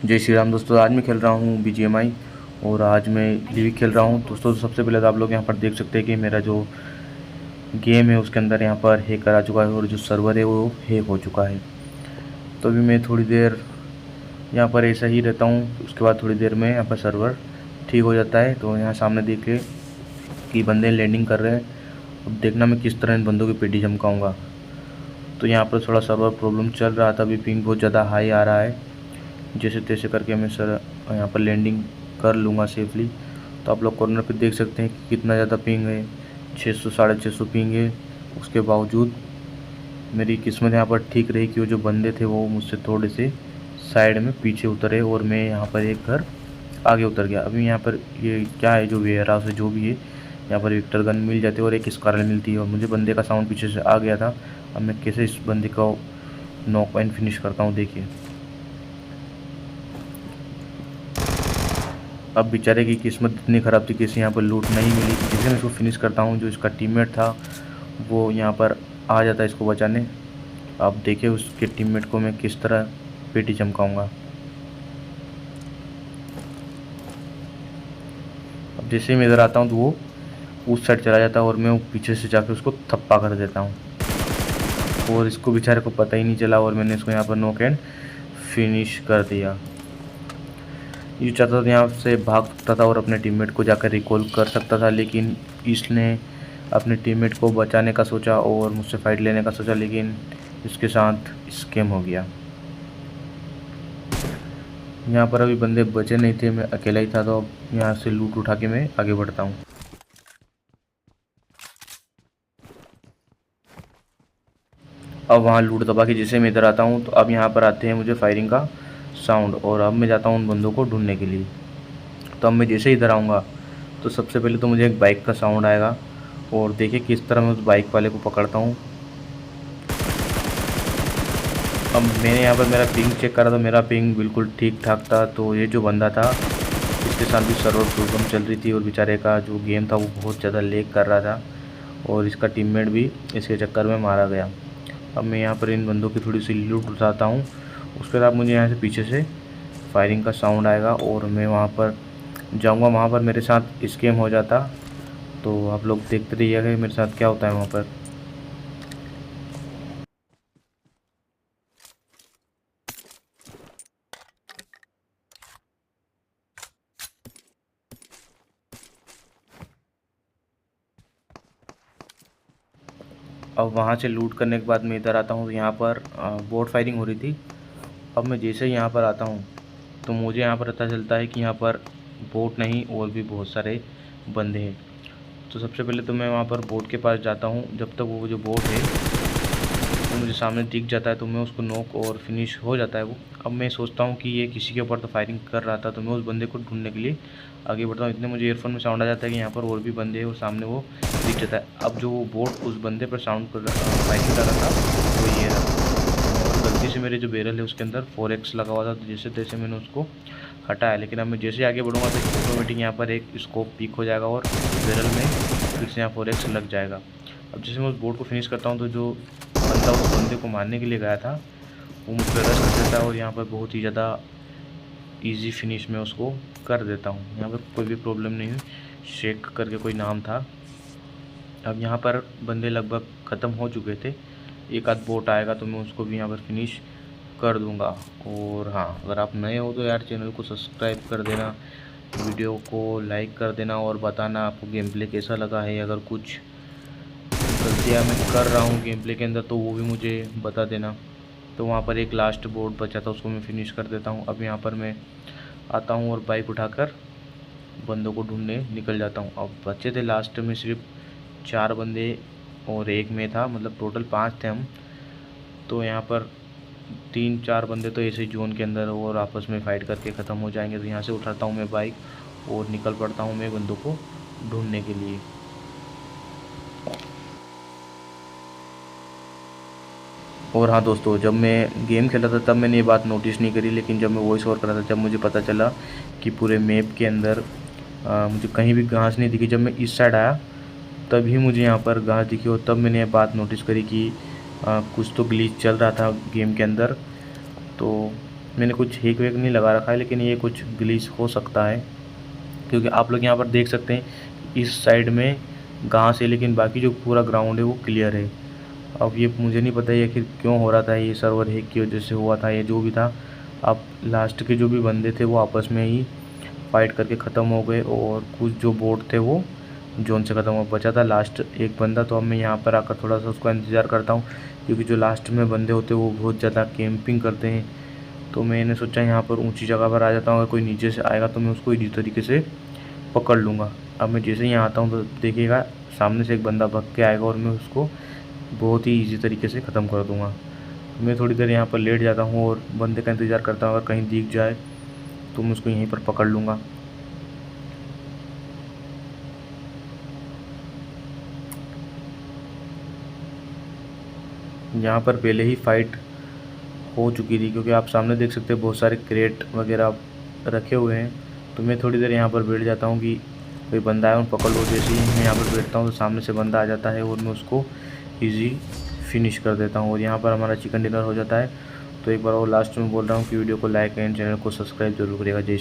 जय श्री राम दोस्तों। आज मैं खेल रहा हूँ BGMI और आज मैं लिविक खेल रहा हूँ दोस्तों। सबसे पहले तो आप लोग यहाँ पर देख सकते हैं कि मेरा जो गेम है उसके अंदर यहाँ पर हैकर आ चुका है और जो सर्वर है वो हैक हो चुका है। तो अभी मैं थोड़ी देर यहाँ पर ऐसा ही रहता हूँ, उसके बाद थोड़ी देर में यहाँ पर सर्वर ठीक हो जाता है। तो यहाँ सामने देखे कि बंदे लैंडिंग कर रहे हैं। अब देखना मैं किस तरह इन बंदों की पेटी चमकाऊँगा। तो यहाँ पर थोड़ा सर्वर प्रॉब्लम चल रहा था, अभी पिंग बहुत ज़्यादा हाई आ रहा है। जैसे तैसे करके मैं सर यहाँ पर लैंडिंग कर लूँगा सेफली। तो आप लोग कॉर्नर पे देख सकते हैं कि कितना ज़्यादा पिंग है, 600 650 पिंग है। उसके बावजूद मेरी किस्मत यहाँ पर ठीक रही कि वो जो बंदे थे वो मुझसे थोड़े से साइड में पीछे उतरे और मैं यहाँ पर एक घर आगे उतर गया। अभी यहाँ पर ये क्या है, जो वेयर हाउस है जो भी है, यहाँ पर विक्टर गन मिल जाती है और एक स्कारल मिलती है। और मुझे बंदे का साउंड पीछे से आ गया था। अब मैं कैसे इस बंदे को नॉक एंड फिनिश करता हूँ, देखिए। अब बेचारे की किस्मत इतनी ख़राब थी कि इसे यहाँ पर लूट नहीं मिली। जिसे मैं इसको फिनिश करता हूँ, जो इसका टीममेट था वो यहाँ पर आ जाता है इसको बचाने। अब देखिए उसके टीममेट को मैं किस तरह पेटी चमकाऊंगा। अब जैसे ही मैं इधर आता हूँ तो वो उस साइड चला जाता है और मैं पीछे से जाकर उसको थप्पा कर देता हूँ और इसको बेचारे को पता ही नहीं चला और मैंने इसको यहाँ पर नॉक एंड फिनिश कर दिया। ये चाहता था यहाँ से भाग सकता था और अपने टीममेट को जाकर रिकॉल कर सकता था, लेकिन इसने अपने टीममेट को बचाने का सोचा और मुझसे फाइट लेने का सोचा, लेकिन इसके साथ स्कैम हो गया। यहाँ पर अभी बंदे बचे नहीं थे, मैं अकेला ही था। तो अब यहाँ से लूट उठा के मैं आगे बढ़ता हूँ। अब वहाँ लूट दबा के जैसे मैं इधर आता हूँ तो अब यहाँ पर आते हैं मुझे फायरिंग का साउंड और अब मैं जाता हूँ उन बंदों को ढूंढने के लिए। तो अब मैं जैसे ही इधर आऊँगा तो सबसे पहले तो मुझे एक बाइक का साउंड आएगा और देखिए किस तरह मैं उस बाइक वाले को पकड़ता हूँ। अब मैंने यहाँ पर मेरा पिंग चेक करा तो मेरा पिंग बिल्कुल ठीक ठाक था। तो ये जो बंदा था इसके साथ भी सर्वर प्रॉब्लम चल रही थी और बेचारे का जो गेम था वो बहुत ज़्यादा लेग कर रहा था और इसका टीममेट भी इसके चक्कर में मारा गया। अब मैं यहाँ पर इन बंदों की थोड़ी सी लूट उठाता हूँ। उसके बाद मुझे यहाँ से पीछे से फायरिंग का साउंड आएगा और मैं वहाँ पर जाऊँगा। वहाँ पर मेरे साथ स्कैम हो जाता। तो आप लोग देखते रहिएगा मेरे साथ क्या होता है वहाँ पर। अब वहाँ से लूट करने के बाद मैं इधर आता हूँ तो यहाँ पर बोट फायरिंग हो रही थी। अब मैं जैसे ही यहाँ पर आता हूँ तो मुझे यहाँ पर पता चलता है कि यहाँ पर बोट नहीं और भी बहुत सारे बंदे हैं। तो सबसे पहले तो मैं वहाँ पर बोट के पास जाता हूँ। जब तक वो जो बोट है वो मुझे सामने दिख जाता है तो मैं उसको नॉक और फिनिश हो जाता है वो। अब मैं सोचता हूँ कि ये किसी के ऊपर तो फायरिंग कर रहा था, तो मैं उस बंदे को ढूंढने के लिए आगे बढ़ता हूँ। इतने मुझे ईयरफोन में साउंड आ जाता है कि यहाँ पर और भी बंदे हैं और सामने वो दिख जाता है। अब जो वो बोट उस बंदे पर साउंड कर फायरिंग कर रहा था वो ये रहा और गलती से मेरे जो बैरल है उसके अंदर 4x लगा हुआ था। तो जैसे तैसे मैंने उसको हटाया, लेकिन अब मैं जैसे आगे बढ़ूँगा तो ऑटोमेटिक यहाँ पर एक स्कोप पीक हो जाएगा और बैरल में फिर से यहाँ 4x लग जाएगा। अब जैसे मैं उस बोट को फिनिश करता हूँ तो जो बंदा उस बंदे को मारने के लिए गया था वो मुझ पर रश कर देता है और यहाँ पर बहुत ही ज़्यादा इजी फिनिश में उसको कर देता हूँ। यहाँ पर कोई भी प्रॉब्लम नहीं हुई। शेख करके कोई नाम था। अब यहाँ पर बंदे लगभग ख़त्म हो चुके थे। एक आध बोट आएगा तो मैं उसको भी यहाँ पर फिनिश कर दूँगा। और हाँ, अगर आप नए हो तो यार चैनल को सब्सक्राइब कर देना, वीडियो को लाइक कर देना और बताना आपको गेम प्ले कैसा लगा है। अगर कुछ गलतियाँ मैं कर रहा हूँ गेम प्ले के अंदर तो वो भी मुझे बता देना। तो वहाँ पर एक लास्ट बोर्ड बचा था उसको मैं फिनिश कर देता हूँ। अब यहाँ पर मैं आता हूँ और बाइक उठाकर बंदों को ढूंढने निकल जाता हूँ। अब बचे थे लास्ट में सिर्फ 4 बंदे और एक में था, मतलब टोटल 5 थे हम। तो यहाँ पर 3-4 बंदे तो ऐसे ही जोन के अंदर और आपस में फ़ाइट करके ख़त्म हो जाएंगे। तो यहाँ से उठाता हूँ मैं बाइक और निकल पड़ता हूँ मैं बंदों को ढूंढने के लिए। और हाँ दोस्तों, जब मैं गेम खेला था तब मैंने ये बात नोटिस नहीं करी, लेकिन जब मैं वॉइस ओवर कर रहा था जब मुझे पता चला कि पूरे मैप के अंदर मुझे कहीं भी घास नहीं दिखी। जब मैं इस साइड आया तभी मुझे यहाँ पर घास दिखी और तब मैंने ये बात नोटिस करी कि कुछ तो ग्लिच चल रहा था गेम के अंदर। तो मैंने कुछ हेक वेक नहीं लगा रखा है, लेकिन ये कुछ ग्लिच हो सकता है, क्योंकि आप लोग यहाँ पर देख सकते हैं इस साइड में घास है, लेकिन बाकी जो पूरा ग्राउंड है वो क्लियर है। अब ये मुझे नहीं पता ये आखिर क्यों हो रहा था, ये सर्वर हैक की वजह से हुआ था, ये जो भी था। अब लास्ट के जो भी बंदे थे वो आपस में ही फाइट करके ख़त्म हो गए, और कुछ जो बोट थे वो जोन से ख़त्म हो बचा था लास्ट एक बंदा। तो अब मैं यहाँ पर आकर थोड़ा सा उसका इंतज़ार करता हूँ, क्योंकि जो लास्ट में बंदे होते हैं वो बहुत ज़्यादा कैंपिंग करते हैं। तो मैंने सोचा यहाँ पर ऊंची जगह पर आ जाता हूँ, अगर कोई नीचे से आएगा तो मैं उसको इसी तरीके से पकड़ लूँगा। अब मैं जैसे ही यहाँ आता हूँ तो देखिएगा सामने से एक बंदा भाग के आएगा, और मैं उसको बहुत ही ईजी तरीके से ख़त्म कर दूँगा। मैं थोड़ी देर यहाँ पर लेट जाता हूँ और बंदे का इंतज़ार करता हूँ, अगर कहीं दिख जाए तो मैं उसको यहीं पर पकड़ लूँगा। यहाँ पर पहले ही फाइट हो चुकी थी, क्योंकि आप सामने देख सकते हैं बहुत सारे क्रेट वगैरह रखे हुए हैं। तो मैं थोड़ी देर यहाँ पर बैठ जाता हूँ कि कोई बंदा है, उन पकड़ लो। जैसे ही मैं यहाँ पर बैठता हूँ तो सामने से बंदा आ जाता है, और मैं उसको ईजी फिनिश कर देता हूँ, और यहाँ पर हमारा चिकन डिनर हो जाता है। तो एक बार और लास्ट में बोल रहा हूँ कि वीडियो को लाइक एंड चैनल को सब्सक्राइब जरूर करिएगा। जय